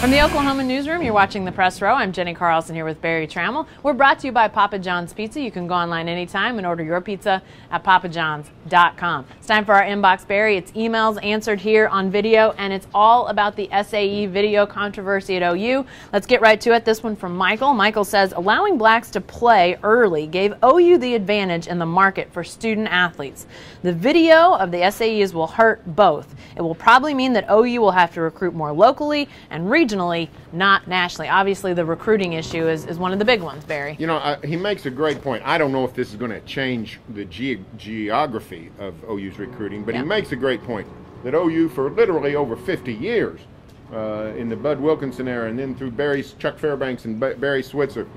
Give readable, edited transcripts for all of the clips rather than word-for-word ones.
From the Oklahoma newsroom, you're watching The Press Row. I'm Jenny Carlson here with Barry Trammell. We're brought to you by Papa John's Pizza. You can go online anytime and order your pizza at papajohns.com. It's time for our inbox, Barry. It's emails answered here on video, and it's all about the SAE video controversy at OU. Let's get right to it. This one from Michael. Michael says, allowing blacks to play early gave OU the advantage in the market for student athletes. The video of the SAEs will hurt both. It will probably mean that OU will have to recruit more locally and regionally, not nationally. Obviously, the recruiting issue is one of the big ones, Barry. You know, he makes a great point. I don't know if this is going to change the geography of OU's recruiting, but he makes a great point that OU for literally over 50 years, in the Bud Wilkinson era and then through Chuck Fairbanks and Barry Switzer,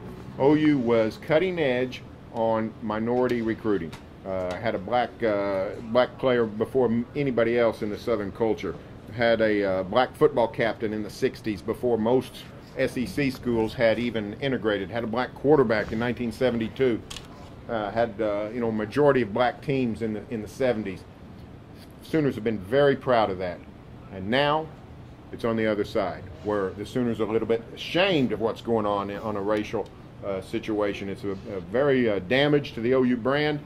OU was cutting edge on minority recruiting. Had a black player before anybody else in the Southern culture. Had a black football captain in the 60s before most SEC schools had even integrated. Had a black quarterback in 1972. Had majority of black teams in the 70s. Sooners have been very proud of that, and now it's on the other side, where the Sooners are a little bit ashamed of what's going on a racial situation. It's a very damage to the OU brand.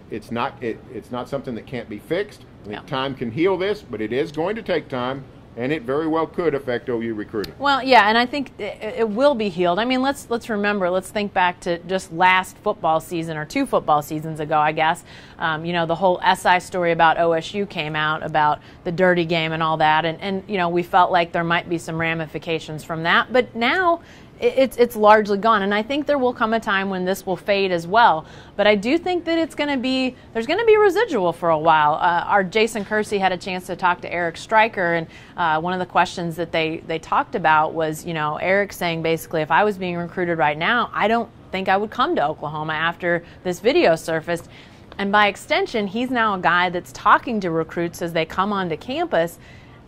It's not something that can't be fixed. Time can heal this, but it is going to take time, and it very well could affect OU recruiting. Well, yeah, and I think it will be healed. I mean, let's remember, let's think back to just last football season, or 2 football seasons ago, I guess. The whole SI story about OSU came out, about the dirty game and all that, and we felt like there might be some ramifications from that, but now it's largely gone, and I think there will come a time when this will fade as well. But I do think that there's going to be residual for a while. Our Jason Kersey had a chance to talk to Eric Stryker, and one of the questions that they talked about was, Eric saying basically, if I was being recruited right now, I don't think I would come to Oklahoma after this video surfaced. And by extension, he's now a guy that's talking to recruits as they come onto campus.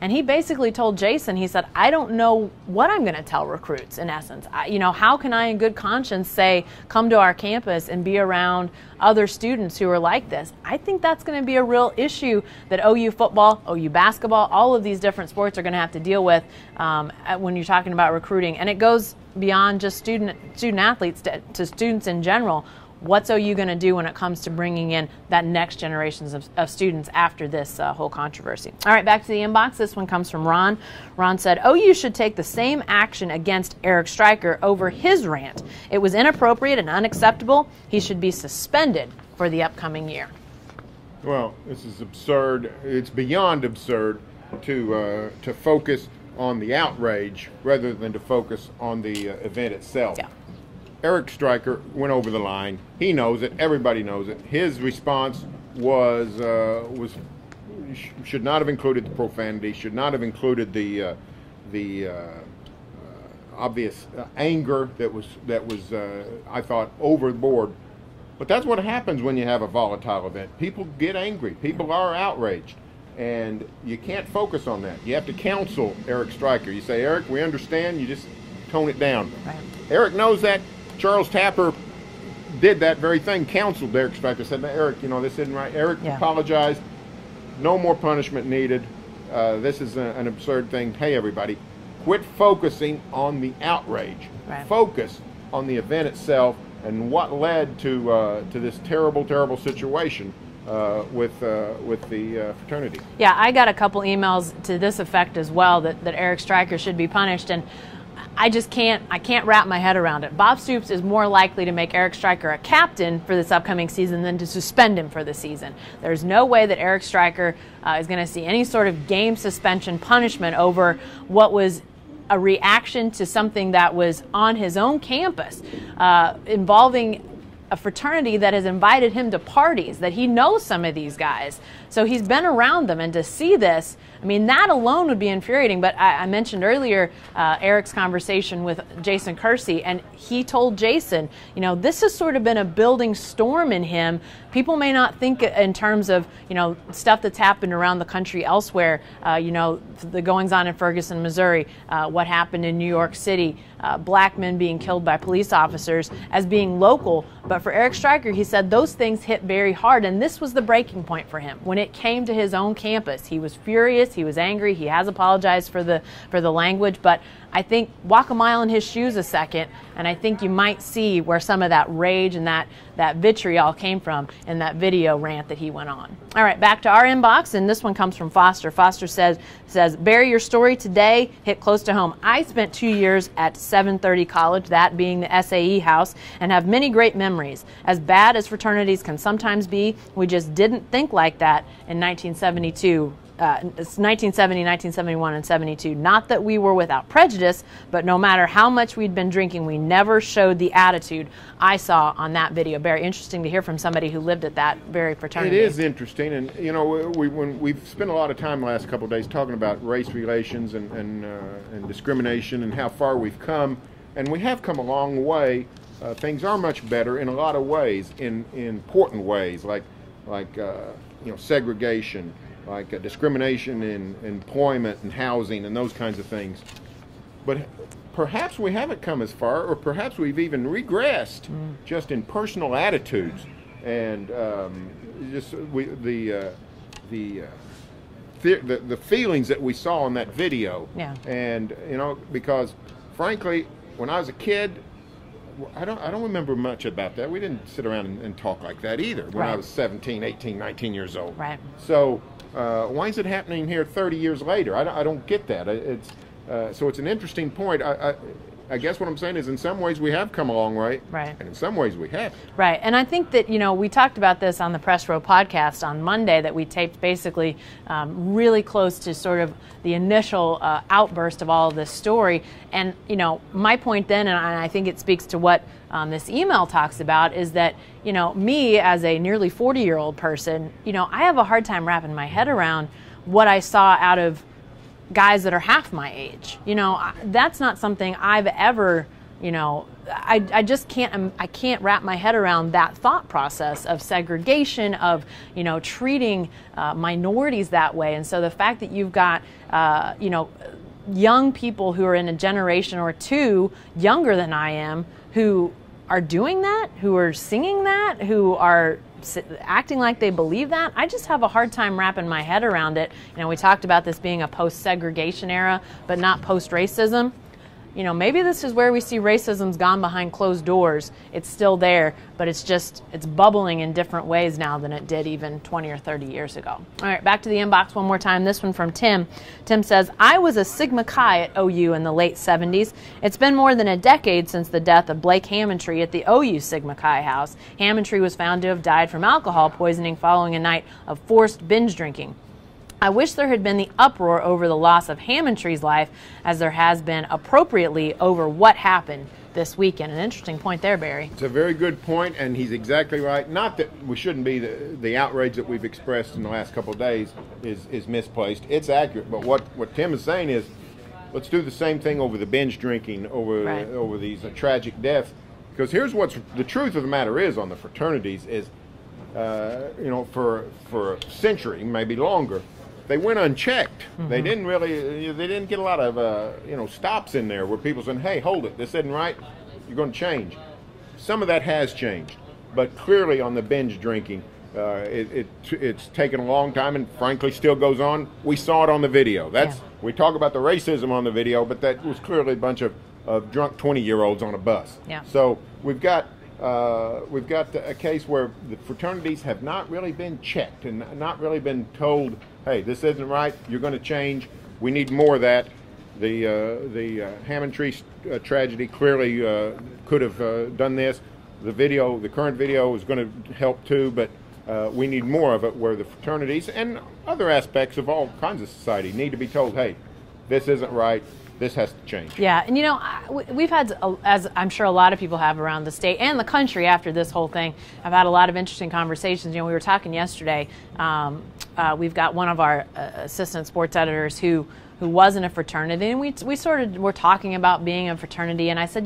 And he basically told Jason, he said, I don't know what I'm going to tell recruits, in essence. How can I in good conscience say, come to our campus and be around other students who are like this? I think that's going to be a real issue that OU football, OU basketball, all of these different sports are going to have to deal with when you're talking about recruiting. And it goes beyond just student athletes to students in general. What's OU going to do when it comes to bringing in that next generations of students after this whole controversy? All right, back to the inbox. This one comes from Ron. Ron said, OU should take the same action against Eric Stryker over his rant. It was inappropriate and unacceptable. He should be suspended for the upcoming year. Well, this is absurd. It's beyond absurd to focus on the outrage rather than to focus on the event itself. Yeah. Eric Stryker went over the line. He knows it. Everybody knows it. His response was should not have included the profanity. Should not have included the obvious anger that was I thought overboard. But that's what happens when you have a volatile event. People get angry. People are outraged, and you can't focus on that. You have to counsel Eric Stryker. You say, Eric, we understand. You just tone it down. Right. Eric knows that. Charles Tapper did that very thing, counseled Eric Stryker, said, Eric, this isn't right. Eric apologized. No more punishment needed. This is an absurd thing. Hey, everybody, quit focusing on the outrage. Right. Focus on the event itself and what led to this terrible, terrible situation with the fraternity. Yeah, I got a couple emails to this effect as well, that Eric Stryker should be punished, and I can't wrap my head around it. Bob Stoops is more likely to make Eric Stryker a captain for this upcoming season than to suspend him for the season. There's no way that Eric Stryker is going to see any sort of game suspension punishment over what was a reaction to something that was on his own campus, involving a fraternity that has invited him to parties, that he knows some of these guys. So he's been around them, and to see this, I mean, that alone would be infuriating. But I mentioned earlier Eric's conversation with Jason Kersey, and he told Jason, this has sort of been a building storm in him people may not think in terms of, stuff that's happened around the country elsewhere, the goings on in Ferguson, Missouri, what happened in New York City, black men being killed by police officers, as being local. But for Eric Stryker, he said those things hit very hard, and this was the breaking point for him. When it came to his own campus, he was furious, he was angry, he has apologized for the language, but I think walk a mile in his shoes a second, and I think you might see where some of that rage and that vitriol came from in that video rant that he went on. All right, back to our inbox, and this one comes from Foster. Foster says, Barry, your story today hit close to home. I spent 2 years at 730 College, that being the SAE house, and have many great memories. As bad as fraternities can sometimes be, we just didn't think like that in 1972. 1970, 1971, and 72. Not that we were without prejudice, but no matter how much we'd been drinking, we never showed the attitude I saw on that video. Very interesting to hear from somebody who lived at that very fraternity. It is interesting, and we've spent a lot of time the last couple of days talking about race relations and discrimination and how far we've come, and we have come a long way. Things are much better in a lot of ways, in important ways, like segregation, like discrimination in employment and housing and those kinds of things. But perhaps we haven't come as far, or perhaps we've even regressed just in personal attitudes and the feelings that we saw in that video. Yeah. And because frankly, when I was a kid, I don't remember much about that. We didn't sit around and talk like that either when I was 17, 18, 19 years old. Right. So why is it happening here 30 years later? I don't get that. So it's an interesting point. I guess what I'm saying is in some ways we have come a long way, right, and in some ways we haven't. Right, and I think that, we talked about this on the Press Row podcast on Monday that we taped basically really close to sort of the initial outburst of all of this story. And, my point then, and I think it speaks to what this email talks about, is that, me as a nearly 40-year-old person, I have a hard time wrapping my head around what I saw out of guys that are half my age. That's not something I've ever, I just can't wrap my head around that thought process of segregation, of, treating minorities that way. And so the fact that you've got, young people who are in a generation or two younger than I am who are doing that, who are singing that, who are acting like they believe that, I just have a hard time wrapping my head around it. We talked about this being a post-segregation era, but not post-racism. Maybe this is where we see racism's gone behind closed doors. It's still there, but it's bubbling in different ways now than it did even 20 or 30 years ago. All right, back to the inbox one more time. This one from Tim. Tim says, I was a Sigma Chi at OU in the late 70s. It's been more than a decade since the death of Blake Hammond at the OU Sigma Chi house. Hammond was found to have died from alcohol poisoning following a night of forced binge drinking. I wish there had been the uproar over the loss of Hammond's life as there has been appropriately over what happened this weekend. An interesting point there, Barry. It's a very good point, and he's exactly right. Not that we shouldn't be, the outrage that we've expressed in the last couple of days is misplaced. It's accurate, but what Tim is saying is let's do the same thing over the binge drinking, over these tragic deaths. Because here's what's the truth of the matter is on the fraternities is, for a century, maybe longer, they went unchecked. Mm-hmm. They didn't get a lot of, stops in there where people saying, hey, hold it, this isn't right, you're going to change. Some of that has changed, but clearly on the binge drinking, it's taken a long time and frankly still goes on. We saw it on the video. We talk about the racism on the video, but that was clearly a bunch of drunk 20-year-olds on a bus. Yeah. So we've got a case where the fraternities have not really been checked and not really been told, hey, this isn't right, you're going to change, we need more of that. The Hammond tragedy clearly could have done this. The current video is going to help too, but we need more of it where the fraternities and other aspects of all kinds of society need to be told, hey, this isn't right. This has to change. Yeah, and we've had, as I'm sure a lot of people have around the state and the country after this whole thing, I've had a lot of interesting conversations. We were talking yesterday. We've got one of our assistant sports editors who was in a fraternity, and we sort of were talking about being a fraternity, and I said,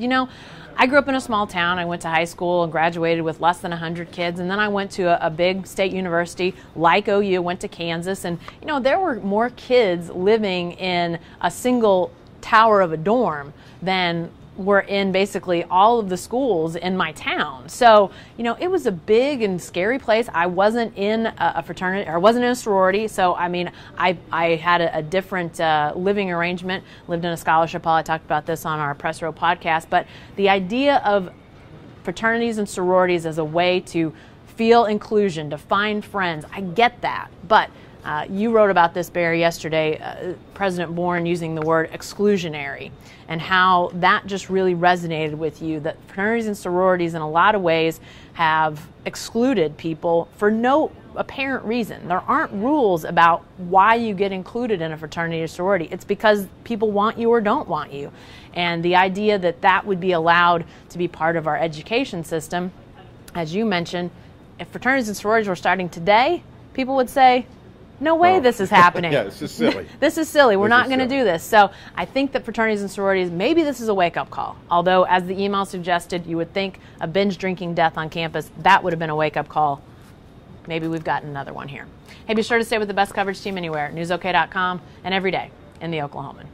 I grew up in a small town. I went to high school and graduated with less than 100 kids, and then I went to a big state university like OU, went to Kansas, and there were more kids living in a single tower of a dorm than were in basically all of the schools in my town. So, it was a big and scary place. I wasn't in a fraternity, or I wasn't in a sorority. So, I had a different living arrangement, lived in a scholarship hall. I talked about this on our Press Row podcast. But the idea of fraternities and sororities as a way to feel inclusion, to find friends, I get that. But you wrote about this, Barry, yesterday, President Bourne using the word exclusionary, and how that just really resonated with you, that fraternities and sororities in a lot of ways have excluded people for no apparent reason. There aren't rules about why you get included in a fraternity or sorority. It's because people want you or don't want you. And the idea that that would be allowed to be part of our education system, as you mentioned, if fraternities and sororities were starting today, people would say, no way this is happening. Yeah, this is silly. This is silly. We're not going to do this. So I think that fraternities and sororities, maybe this is a wake-up call. Although, as the email suggested, you would think a binge drinking death on campus, that would have been a wake-up call. Maybe we've gotten another one here. Hey, be sure to stay with the best coverage team anywhere, newsok.com, and every day in the Oklahoman.